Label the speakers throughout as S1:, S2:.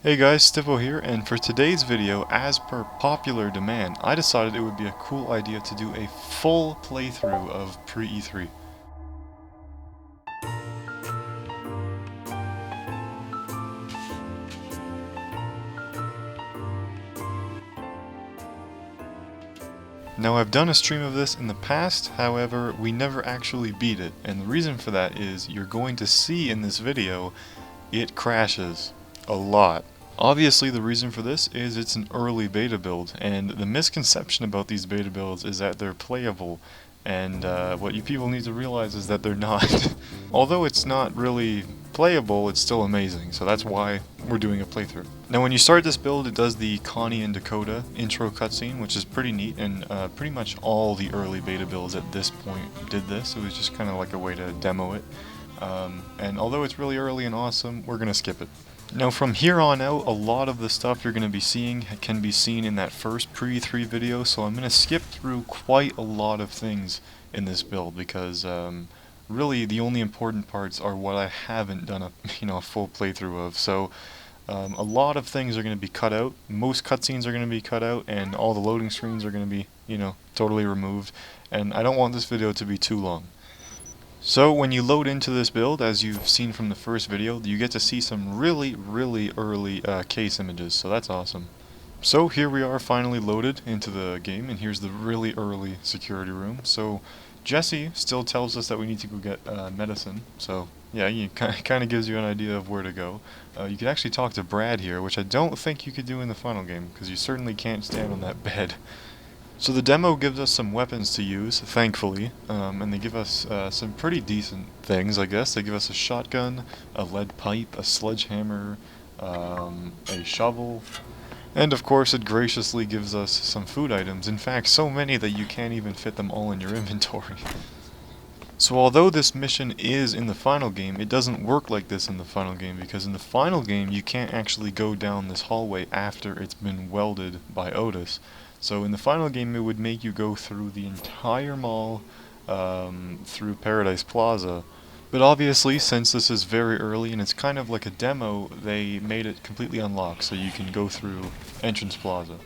S1: Hey guys, Stivo here, and for today's video, as per popular demand, I decided it would be a cool idea to do a full playthrough of pre-E3. Now I've done a stream of this in the past, however, we never actually beat it, and the reason for that is you're going to see in this video, it crashes a lot. Obviously the reason for this is it's an early beta build, and the misconception about these beta builds is that they're playable, and what you people need to realize is that they're not. Although it's not really playable, it's still amazing, so that's why we're doing a playthrough. Now when you start this build, it does the Connie and Dakota intro cutscene, which is pretty neat, and pretty much all the early beta builds at this point did this. It was just kind of like a way to demo it. And although it's really early and awesome, we're going to skip it. Now from here on out, a lot of the stuff you're going to be seeing can be seen in that first pre-3 video, so I'm going to skip through quite a lot of things in this build because really the only important parts are what I haven't done a full playthrough of. So a lot of things are going to be cut out. Most cutscenes are going to be cut out, and all the loading screens are going to be, totally removed. And I don't want this video to be too long. So when you load into this build, as you've seen from the first video, you get to see some really early case images, so that's awesome. So here we are finally loaded into the game, and here's the really early security room. So Jesse still tells us that we need to go get medicine, so yeah, it kind of gives you an idea of where to go. You could actually talk to Brad here, which I don't think you could do in the final game, because you certainly can't stand on that bed. So the demo gives us some weapons to use, thankfully, and they give us some pretty decent things, I guess. They give us a shotgun, a lead pipe, a sledgehammer, a shovel, and of course it graciously gives us some food items. In fact, so many that you can't even fit them all in your inventory. So although this mission is in the final game, it doesn't work like this in the final game, because in the final game you can't actually go down this hallway after it's been welded by Otis. So in the final game it would make you go through the entire mall, through Paradise Plaza. But obviously, since this is very early and it's kind of like a demo, they made it completely unlocked, so you can go through Entrance Plaza.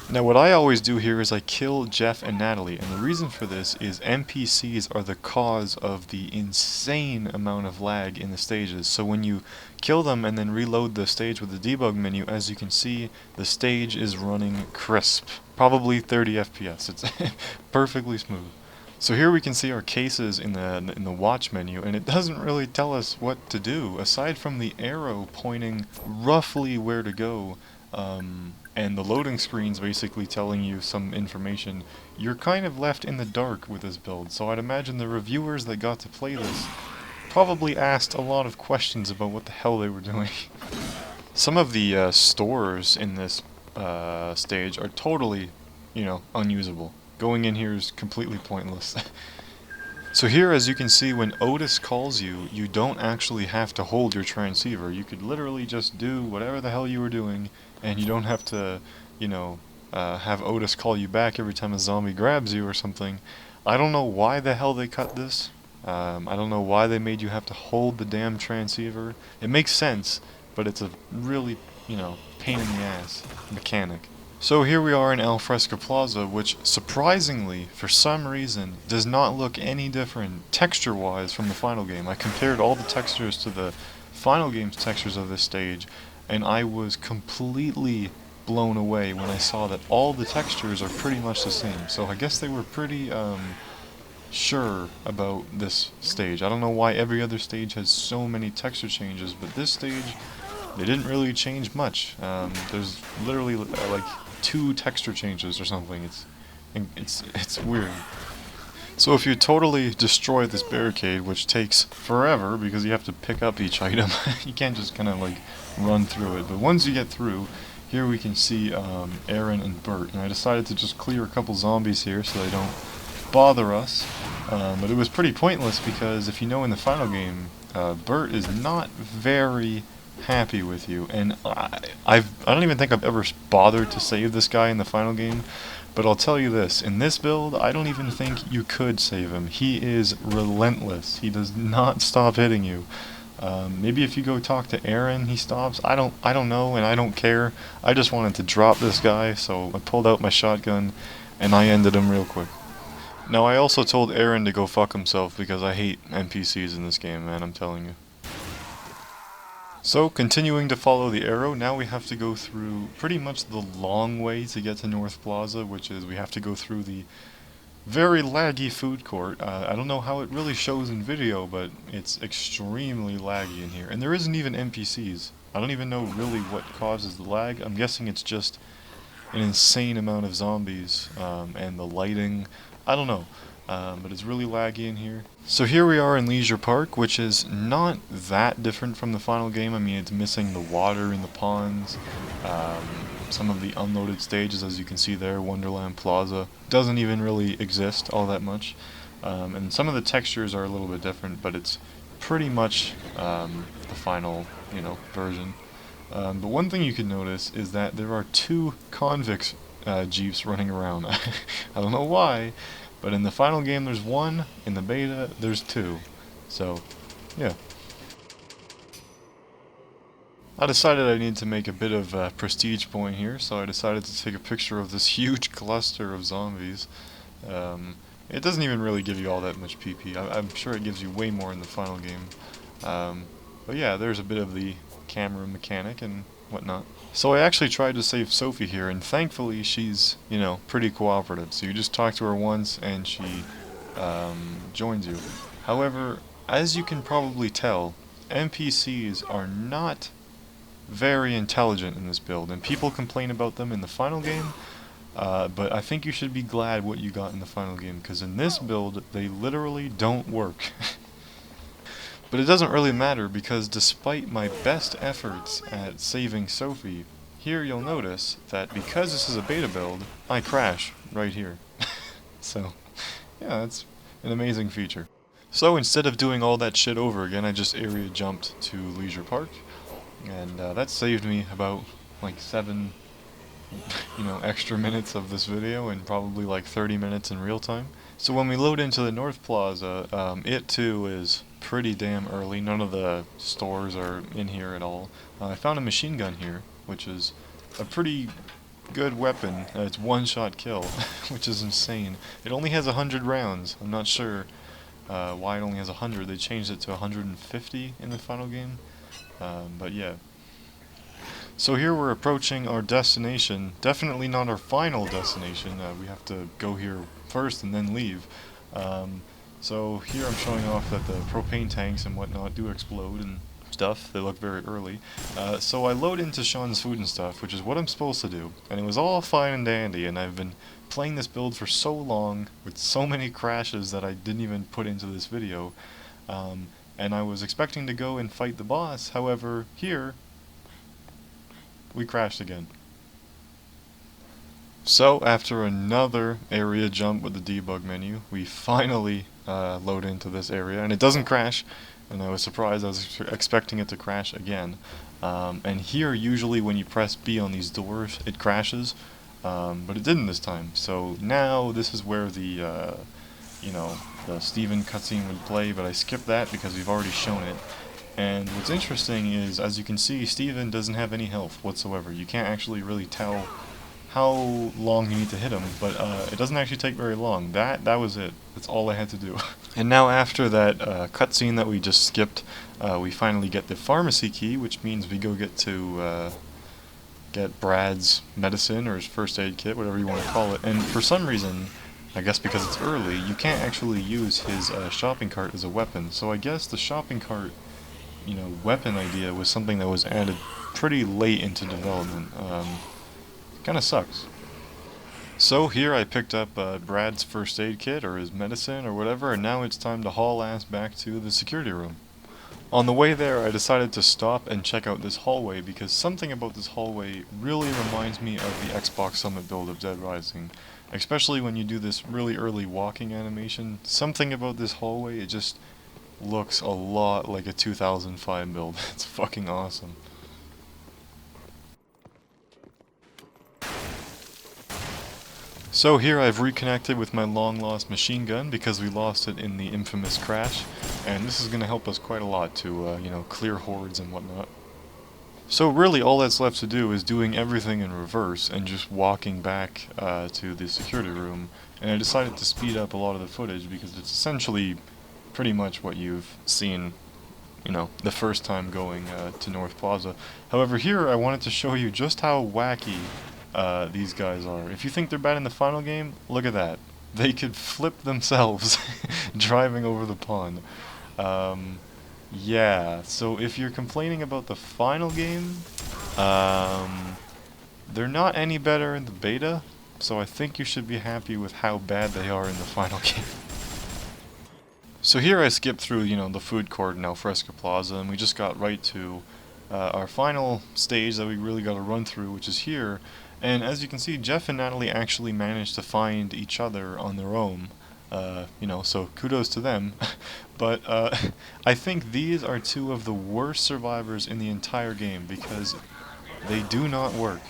S1: Now what I always do here is I kill Jeff and Natalie, and the reason for this is NPCs are the cause of the insane amount of lag in the stages. So when you kill them and then reload the stage with the debug menu, as you can see, the stage is running crisp. Probably 30 FPS. It's perfectly smooth. So here we can see our cases in the watch menu, and it doesn't really tell us what to do, aside from the arrow pointing roughly where to go. And the loading screen's basically telling you some information. You're kind of left in the dark with this build, so I'd imagine the reviewers that got to play this probably asked a lot of questions about what the hell they were doing. Some of the stores in this stage are totally, unusable. Going in here is completely pointless. So here, as you can see, when Otis calls you, you don't actually have to hold your transceiver. You could literally just do whatever the hell you were doing, and you don't have to, have Otis call you back every time a zombie grabs you or something. I don't know why the hell they cut this. I don't know why they made you have to hold the damn transceiver. It makes sense, but it's a really, pain in the ass mechanic. So here we are in Alfresco Plaza, which surprisingly, for some reason, does not look any different texture-wise from the final game. I compared all the textures to the final game's textures of this stage, and I was completely blown away when I saw that all the textures are pretty much the same. So I guess they were pretty sure about this stage. I don't know why every other stage has so many texture changes, but this stage, they didn't really change much. There's literally like 2 texture changes or something. It's weird. So if you totally destroy this barricade, which takes forever because you have to pick up each item, you can't just kind of like run through it. But once you get through, here we can see Aaron and Bert, and I decided to just clear a couple zombies here so they don't bother us. But it was pretty pointless because if you know in the final game, Bert is not very happy with you, and I don't even think I've ever bothered to save this guy in the final game, but I'll tell you this, in this build, I don't even think you could save him. He is relentless. He does not stop hitting you. Maybe if you go talk to Aaron, he stops. I don't know, and I don't care. I just wanted to drop this guy, so I pulled out my shotgun, and I ended him real quick. Now, I also told Aaron to go fuck himself because I hate NPCs in this game, man, I'm telling you. So, continuing to follow the arrow, now we have to go through pretty much the long way to get to North Plaza, which is we have to go through the very laggy food court. I don't know how it really shows in video, but it's extremely laggy in here. And there isn't even NPCs. I don't even know really what causes the lag. I'm guessing it's just an insane amount of zombies and the lighting. I don't know. But it's really laggy in here. So here we are in Leisure Park, which is not that different from the final game. I mean, it's missing the water in the ponds. Some of the unloaded stages, as you can see there, Wonderland Plaza, doesn't even really exist all that much. And some of the textures are a little bit different, but it's pretty much the final, version. But one thing you can notice is that there are two convict jeeps running around. I don't know why, but in the final game there's one, in the beta there's two. So, yeah. I decided I needed to make a bit of a prestige point here, so I decided to take a picture of this huge cluster of zombies. It doesn't even really give you all that much PP. I'm sure it gives you way more in the final game. But yeah, there's a bit of the camera mechanic and whatnot. So I actually tried to save Sophie here, and thankfully she's, pretty cooperative. So you just talk to her once and she joins you. However, as you can probably tell, NPCs are not very intelligent in this build, and people complain about them in the final game, but I think you should be glad what you got in the final game, because in this build, they literally don't work. But it doesn't really matter, because despite my best efforts at saving Sophie, here you'll notice that because this is a beta build, I crash right here. So, yeah, that's an amazing feature. So instead of doing all that shit over again, I just area jumped to Leisure Park. And that saved me about like 7 extra minutes of this video, and probably like 30 minutes in real time. So when we load into the North Plaza, it too is pretty damn early. None of the stores are in here at all. I found a machine gun here, which is a pretty good weapon. It's one-shot kill, which is insane. It only has 100 rounds. I'm not sure why it only has 100. They changed it to 150 in the final game. But yeah. So here we're approaching our destination. Definitely not our final destination. We have to go here first and then leave. So here I'm showing off that the propane tanks and whatnot do explode and stuff. They look very early. So I load into Sean's food and stuff, which is what I'm supposed to do. And it was all fine and dandy, and I've been playing this build for so long with so many crashes that I didn't even put into this video. And I was expecting to go and fight the boss. However, here we crashed again. So after another area jump with the debug menu, we finally load into this area, and it doesn't crash. And I was surprised. I was expecting it to crash again. And here, usually when you press B on these doors, it crashes, but it didn't this time. So now this is where the the Steven cutscene would play, but I skipped that because we've already shown it. And what's interesting is, as you can see, Steven doesn't have any health whatsoever. You can't actually really tell how long you need to hit him, but it doesn't actually take very long. That was it. That's all I had to do. And now after that cutscene that we just skipped, we finally get the pharmacy key, which means we go get Brad's medicine, or his first aid kit, whatever you want to call it. And for some reason, I guess because it's early, you can't actually use his shopping cart as a weapon. So I guess the shopping cart, weapon idea was something that was added pretty late into development. Kinda sucks. So here I picked up Brad's first aid kit, or his medicine, or whatever, and now it's time to haul ass back to the security room. On the way there, I decided to stop and check out this hallway, because something about this hallway really reminds me of the Xbox Summit build of Dead Rising. Especially when you do this really early walking animation. Something about this hallway, it just looks a lot like a 2005 build. It's fucking awesome. So here I've reconnected with my long-lost machine gun because we lost it in the infamous crash. and this is going to help us quite a lot to, you know, clear hordes and whatnot. So really all that's left to do is doing everything in reverse and just walking back to the security room, and I decided to speed up a lot of the footage because it's essentially pretty much what you've seen, you know, the first time going to North Plaza. However, here I wanted to show you just how wacky these guys are. If you think they're bad in the final game, look at that. They could flip themselves driving over the pond. Yeah, so if you're complaining about the final game, they're not any better in the beta, so I think you should be happy with how bad they are in the final game. So here I skipped through, you know, the food court in Alfresco Plaza, and we just got right to our final stage that we really got to run through, which is here. And as you can see, Jeff and Natalie actually managed to find each other on their own. You know, so kudos to them. But I think these are two of the worst survivors in the entire game because they do not work.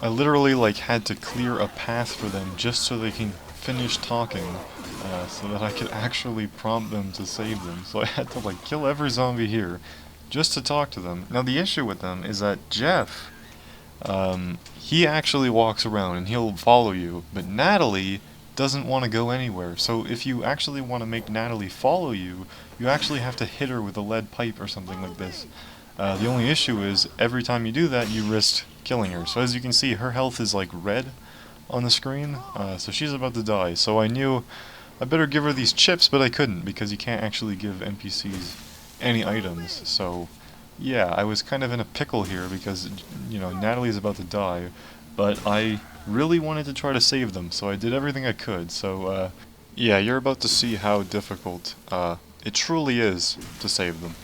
S1: I literally like had to clear a path for them just so they can finish talking, so that I could actually prompt them to save them. So I had to like kill every zombie here just to talk to them. Now the issue with them is that Jeff, he actually walks around and he'll follow you, but Natalie doesn't want to go anywhere. So if you actually want to make Natalie follow you, you actually have to hit her with a lead pipe or something like this. The only issue is every time you do that, you risk killing her. So as you can see, her health is like red on the screen, so she's about to die. So I knew I better give her these chips, but I couldn't because you can't actually give NPCs any items. So yeah, I was kind of in a pickle here because, you know, Natalie's about to die, but I really wanted to try to save them, so I did everything I could. So yeah, you're about to see how difficult it truly is to save them.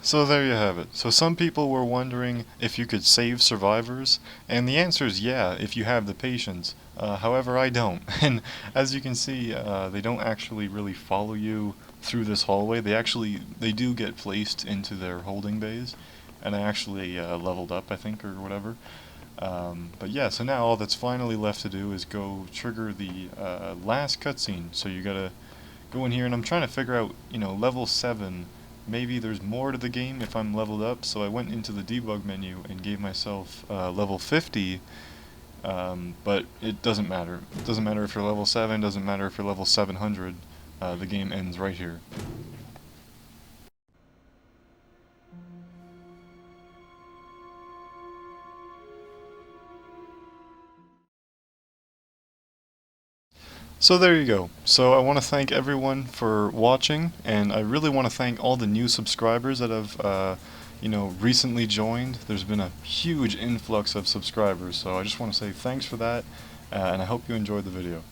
S1: So there you have it. So some people were wondering if you could save survivors, and the answer is yeah, if you have the patience. However, I don't. And as you can see, they don't actually really follow you through this hallway. They do get placed into their holding bays, and I actually leveled up, I think, or whatever. But yeah, so now all that's finally left to do is go trigger the last cutscene. So you gotta go in here, and I'm trying to figure out, you know, level 7. Maybe there's more to the game if I'm leveled up, so I went into the debug menu and gave myself level 50, but it doesn't matter. It doesn't matter if you're level 7, doesn't matter if you're level 700, the game ends right here. So there you go. So I want to thank everyone for watching, and I really want to thank all the new subscribers that have, you know, recently joined. There's been a huge influx of subscribers, so I just want to say thanks for that, and I hope you enjoyed the video.